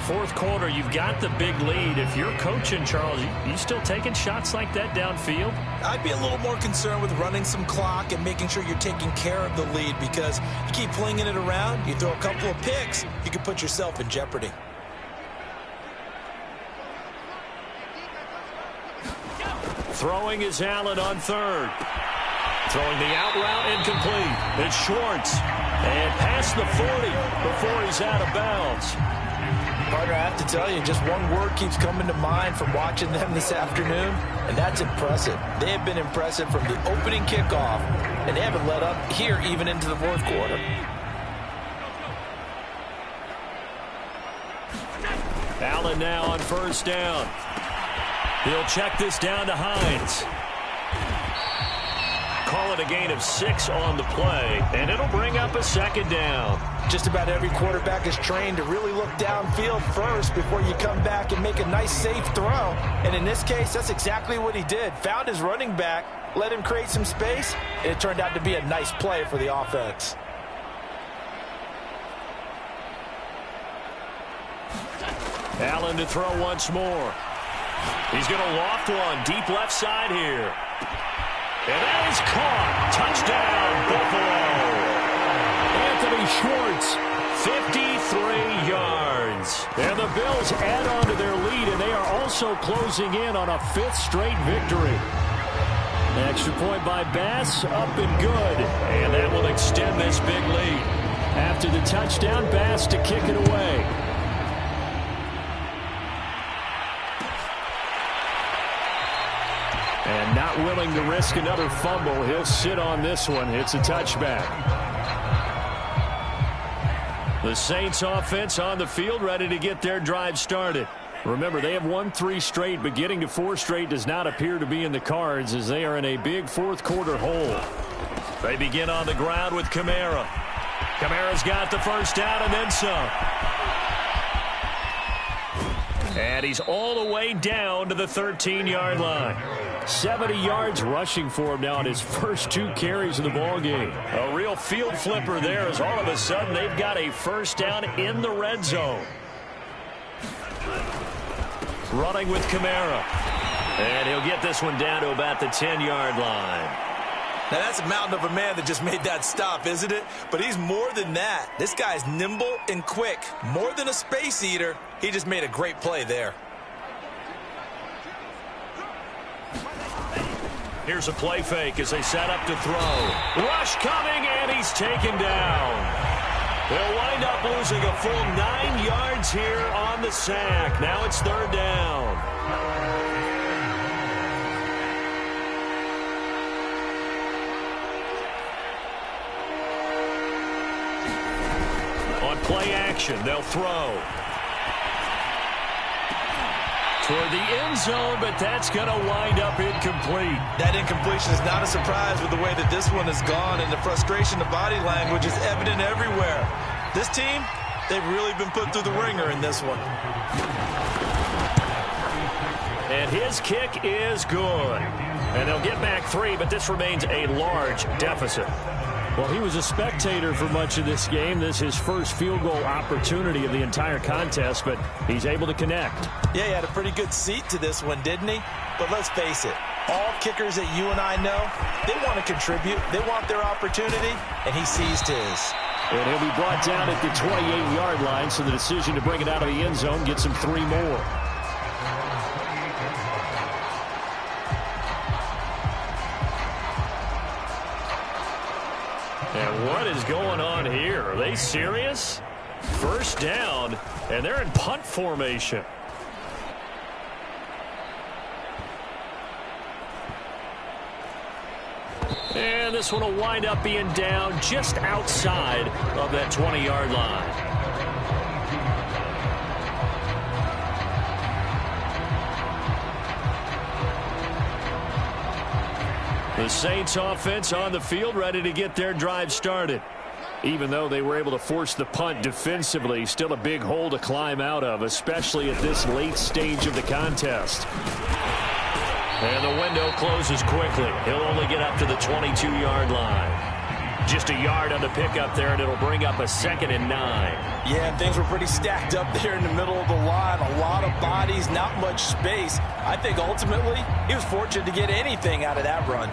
4th quarter, you've got the big lead. If you're coaching, Charles, you still taking shots like that downfield? I'd be a little more concerned with running some clock and making sure you're taking care of the lead, because you keep flinging it around, you throw a couple of picks, you can put yourself in jeopardy. Throwing is Allen on 3rd. Throwing the out route incomplete. It's Schwartz. And past the 40 before he's out of bounds. Partner, I have to tell you, just one word keeps coming to mind from watching them this afternoon, and that's impressive. They have been impressive from the opening kickoff, and they haven't let up here even into the 4th quarter. Allen now on 1st down. He'll check this down to Hines. Call it a gain of 6 on the play, and it'll bring up a 2nd down. Just about every quarterback is trained to really look downfield first before you come back and make a nice, safe throw. And in this case, that's exactly what he did. Found his running back, let him create some space, and it turned out to be a nice play for the offense. Allen to throw once more. He's going to loft one deep left side here. And that is caught. Touchdown, Buffalo. Anthony Schwartz, 53 yards. And the Bills add on to their lead, and they are also closing in on a 5th straight victory. Extra point by Bass, up and good. And that will extend this big lead. After the touchdown, Bass to kick it away. And not willing to risk another fumble, he'll sit on this one. It's a touchback. The Saints offense on the field, ready to get their drive started. Remember, they have won 3 straight, but getting to 4 straight does not appear to be in the cards, as they are in a big 4th quarter hole. They begin on the ground with Kamara. Kamara's got the 1st down and then some. And he's all the way down to the 13-yard line. 70 yards rushing for him now in his first 2 carries of the ballgame. A real field flipper there, as all of a sudden they've got a 1st down in the red zone. Running with Kamara. And he'll get this one down to about the 10-yard line. Now, that's a mountain of a man that just made that stop, isn't it? But he's more than that. This guy's nimble and quick. More than a space eater. He just made a great play there. Here's a play fake as they set up to throw. Rush coming, and he's taken down. They'll wind up losing a full 9 yards here on the sack. Now it's 3rd down. On On play action, they'll throw. Toward the end zone, but that's going to wind up incomplete. That incompletion is not a surprise with the way that this one has gone, and the frustration, the body language is evident everywhere. This team, they've really been put through the ringer in this one. And his kick is good. And they'll get back 3, but this remains a large deficit. Well, he was a spectator for much of this game. This is his first field goal opportunity of the entire contest, but he's able to connect. Yeah, he had a pretty good seat to this one, didn't he? But let's face it, all kickers that you and I know, they want to contribute. They want their opportunity, and he seized his. And he'll be brought down at the 28-yard line, so the decision to bring it out of the end zone gets him 3 more. And what is going on here? Are they serious? First down, and they're in punt formation. And this one will wind up being down just outside of that 20-yard line. The Saints offense on the field ready to get their drive started. Even though they were able to force the punt defensively, still a big hole to climb out of, especially at this late stage of the contest. And the window closes quickly. He'll only get up to the 22-yard line. Just a yard on the pickup there, and it'll bring up a 2nd and 9. Yeah, and things were pretty stacked up there in the middle of the line. A lot of bodies, not much space. I think ultimately he was fortunate to get anything out of that run.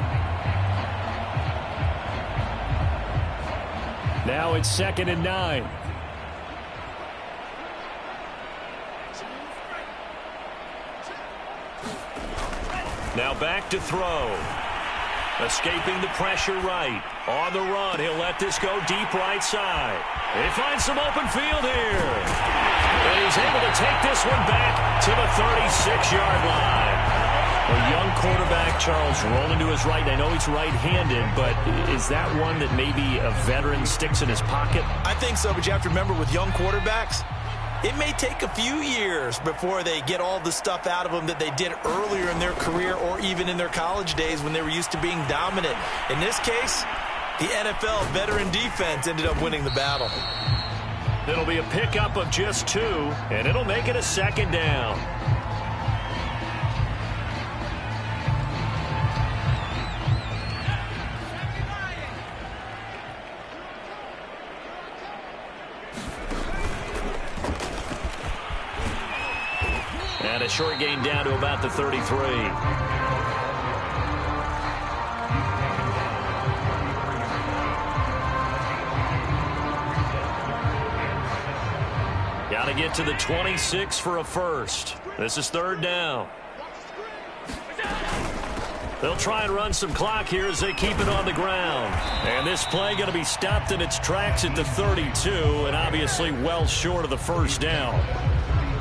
Now it's 2nd and 9. Now back to throw. Escaping the pressure right. On the run, he'll let this go deep right side. He finds some open field here. And he's able to take this one back to the 36-yard line. A young quarterback, Charles, rolling to his right. I know he's right-handed, but is that one that maybe a veteran sticks in his pocket? I think so, but you have to remember with young quarterbacks, it may take a few years before they get all the stuff out of them that they did earlier in their career or even in their college days when they were used to being dominant. In this case, the NFL veteran defense ended up winning the battle. It'll be a pickup of just 2, and it'll make it a 2nd down. And a short gain down to about the 33. Got to get to the 26 for a first. This is 3rd down. They'll try and run some clock here as they keep it on the ground. And this play going to be stopped in its tracks at the 32, and obviously well short of the first down.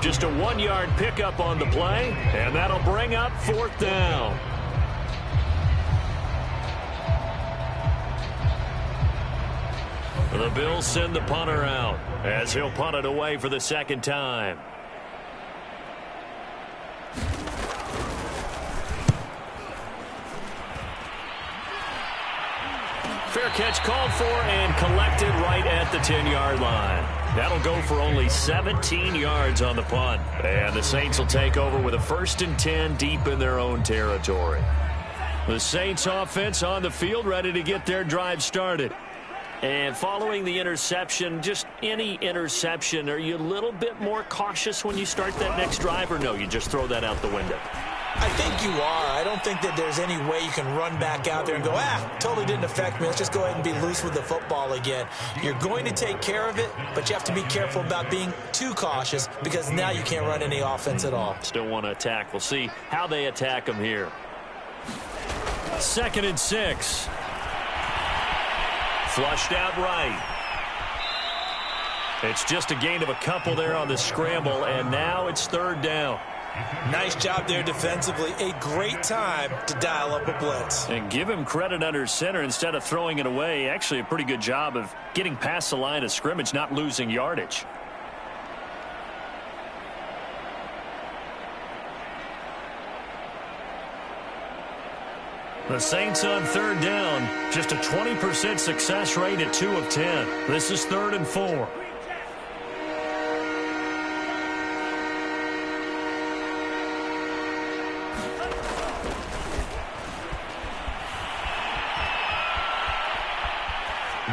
Just a 1-yard pickup on the play, and that'll bring up 4th down. The Bills send the punter out as he'll punt it away for the 2nd time. Fair catch called for and collected right at the 10-yard line. That'll go for only 17 yards on the punt. And the Saints will take over with a 1st and 10 deep in their own territory. The Saints offense on the field ready to get their drive started. And following the interception, just any interception, are you a little bit more cautious when you start that next drive, or no, you just throw that out the window? I think you are. I don't think that there's any way you can run back out there and go, totally didn't affect me. Let's just go ahead and be loose with the football again. You're going to take care of it, but you have to be careful about being too cautious because now you can't run any offense at all. Still want to attack. We'll see how they attack them here. 2nd and 6. Flushed out right. It's just a gain of a couple there on the scramble, and now it's 3rd down. Nice job there defensively. A great time to dial up a blitz. And give him credit under center instead of throwing it away. Actually, a pretty good job of getting past the line of scrimmage, not losing yardage. The Saints on third down. Just a 20% success rate at 2 of 10. This is 3rd and 4.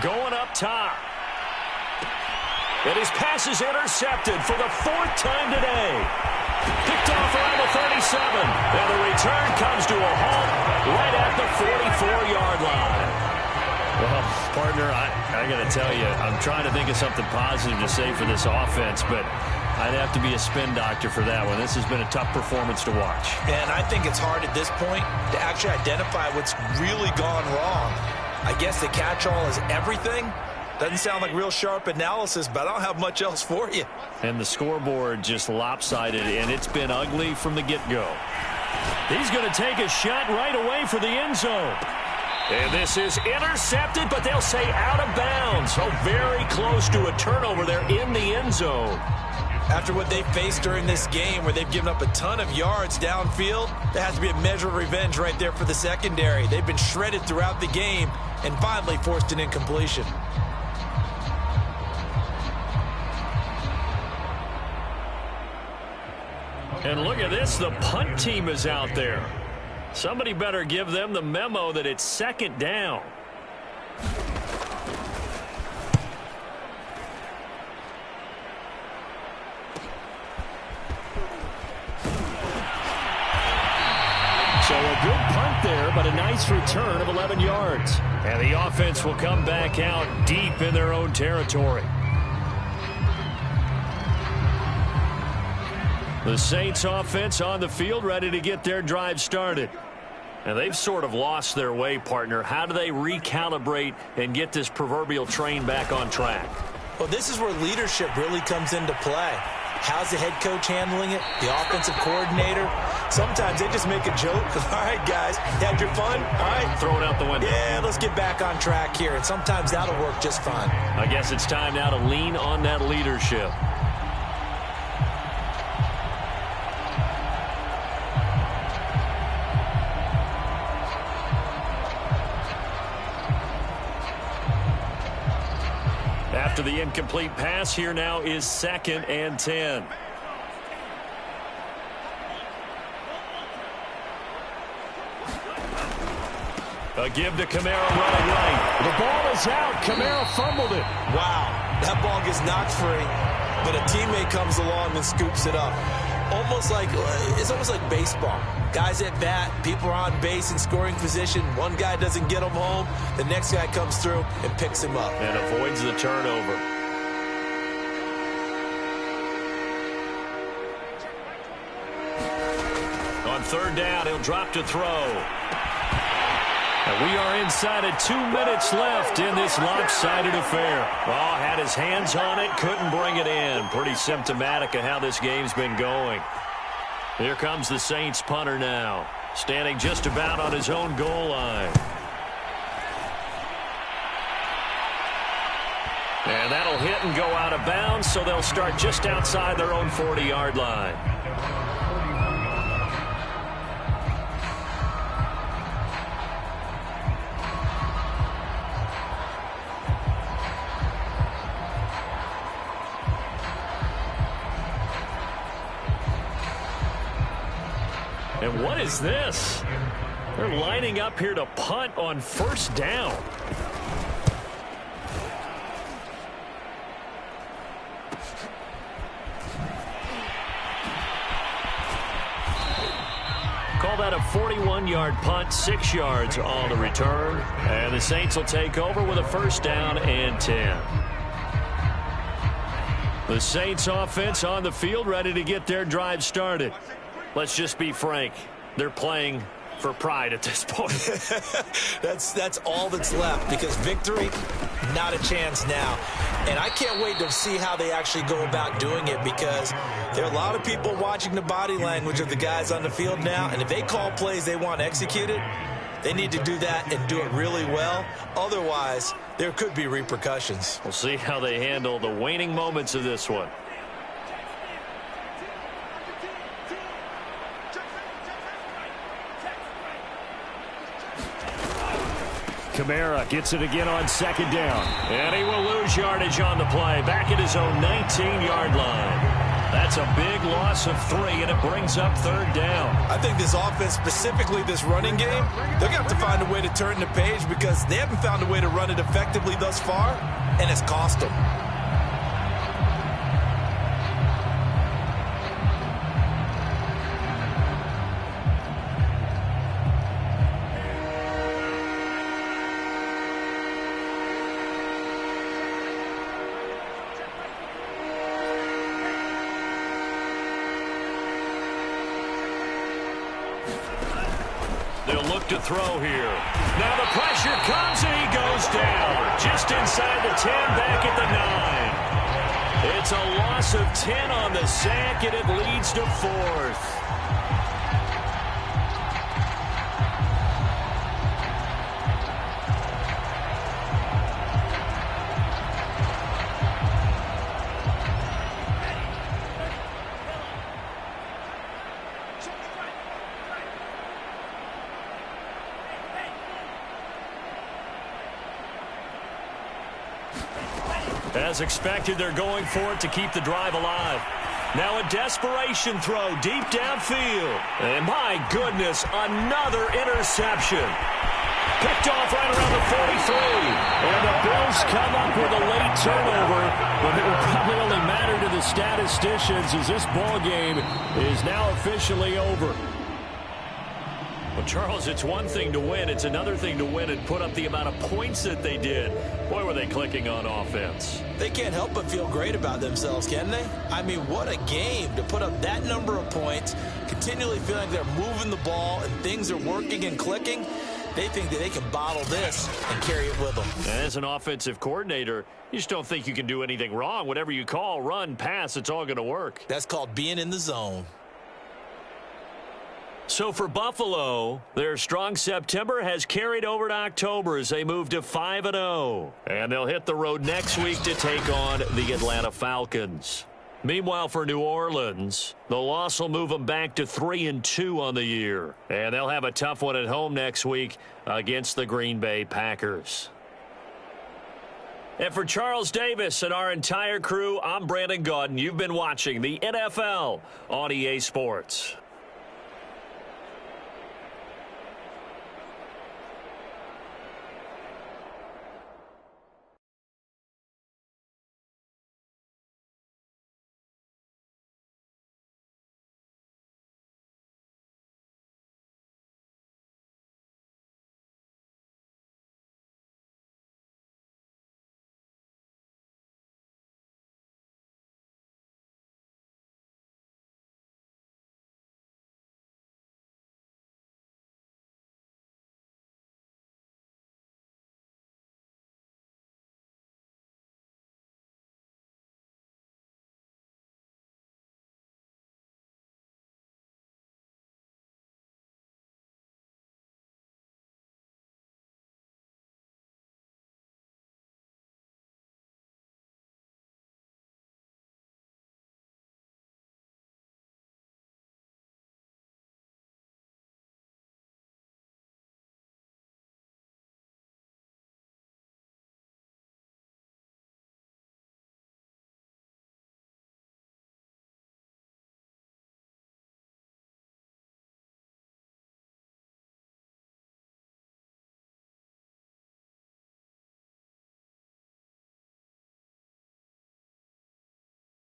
Going up top. And his pass is intercepted for the 4th time today. Picked off around the 37. And the return comes to a halt right at the 44-yard line. Well, partner, I got to tell you, I'm trying to think of something positive to say for this offense, but I'd have to be a spin doctor for that one. This has been a tough performance to watch. And I think it's hard at this point to actually identify what's really gone wrong. I guess the catch-all is everything. Doesn't sound like real sharp analysis, but I don't have much else for you. And the scoreboard just lopsided, and it's been ugly from the get-go. He's going to take a shot right away for the end zone. And this is intercepted, but they'll say out of bounds. So very close to a turnover there in the end zone. After what they faced during this game where they've given up a ton of yards downfield, there has to be a measure of revenge right there for the secondary. They've been shredded throughout the game and finally forced an incompletion. And look at this, the punt team is out there. Somebody better give them the memo that it's 2nd down. So a good punt there, but a nice return of 11 yards. And the offense will come back out deep in their own territory. The Saints offense on the field ready to get their drive started. And they've sort of lost their way, partner. How do they recalibrate and get this proverbial train back on track? Well, this is where leadership really comes into play. How's the head coach handling it? The offensive coordinator? Sometimes they just make a joke. All right, guys, you had your fun? All right. Throw it out the window. Yeah, let's get back on track here. And sometimes that'll work just fine. I guess it's time now to lean on that leadership. After the incomplete pass, here now is 2nd and 10. A give to Kamara running right. The ball is out. Kamara fumbled it. Wow, that ball gets knocked free, but a teammate comes along and scoops it up. It's almost like baseball. Guys at bat, people are on base in scoring position. One guy doesn't get him home. The next guy comes through and picks him up. And avoids the turnover. On 3rd down, he'll drop to throw. And we are inside of 2 minutes left in this lopsided affair. Oh, had his hands on it, couldn't bring it in. Pretty symptomatic of how this game's been going. Here comes the Saints punter now, standing just about on his own goal line. And that'll hit and go out of bounds, so they'll start just outside their own 40-yard line. And what is this? They're lining up here to punt on 1st down. Call that a 41-yard punt, 6 yards on the return. And the Saints will take over with a 1st down and 10. The Saints offense on the field ready to get their drive started. Let's just be frank. They're playing for pride at this point. That's all that's left, because victory, not a chance now. And I can't wait to see how they actually go about doing it, because there are a lot of people watching the body language of the guys on the field now, and if they call plays they want executed, they need to do that and do it really well. Otherwise, there could be repercussions. We'll see how they handle the waning moments of this one. Kamara gets it again on second down. And he will lose yardage on the play. Back at his own 19-yard line. That's a big loss of 3, and it brings up third down. I think this offense, specifically this running game, they're going to have to find a way to turn the page, because they haven't found a way to run it effectively thus far, and it's cost them. They'll look to throw here. Now the pressure comes, and he goes down. Just inside the 10, back at the 9. It's a loss of 10 on the sack, and it leads to 4th. As expected, they're going for it to keep the drive alive. Now a desperation throw deep downfield. And my goodness, another interception. Picked off right around the 43. And the Bills come up with a late turnover, but it will probably only matter to the statisticians, as this ball game is now officially over. Well, Charles, it's one thing to win. It's another thing to win and put up the amount of points that they did. Boy, were they clicking on offense. They can't help but feel great about themselves, can they? I mean, what a game to put up that number of points, continually feeling they're moving the ball and things are working and clicking. They think that they can bottle this and carry it with them. And as an offensive coordinator, you just don't think you can do anything wrong. Whatever you call, run, pass, it's all going to work. That's called being in the zone. So for Buffalo, their strong September has carried over to October as they move to 5-0. And they'll hit the road next week to take on the Atlanta Falcons. Meanwhile, for New Orleans, the loss will move them back to 3-2 on the year. And they'll have a tough one at home next week against the Green Bay Packers. And for Charles Davis and our entire crew, I'm Brandon Gaudin. You've been watching the NFL on EA Sports.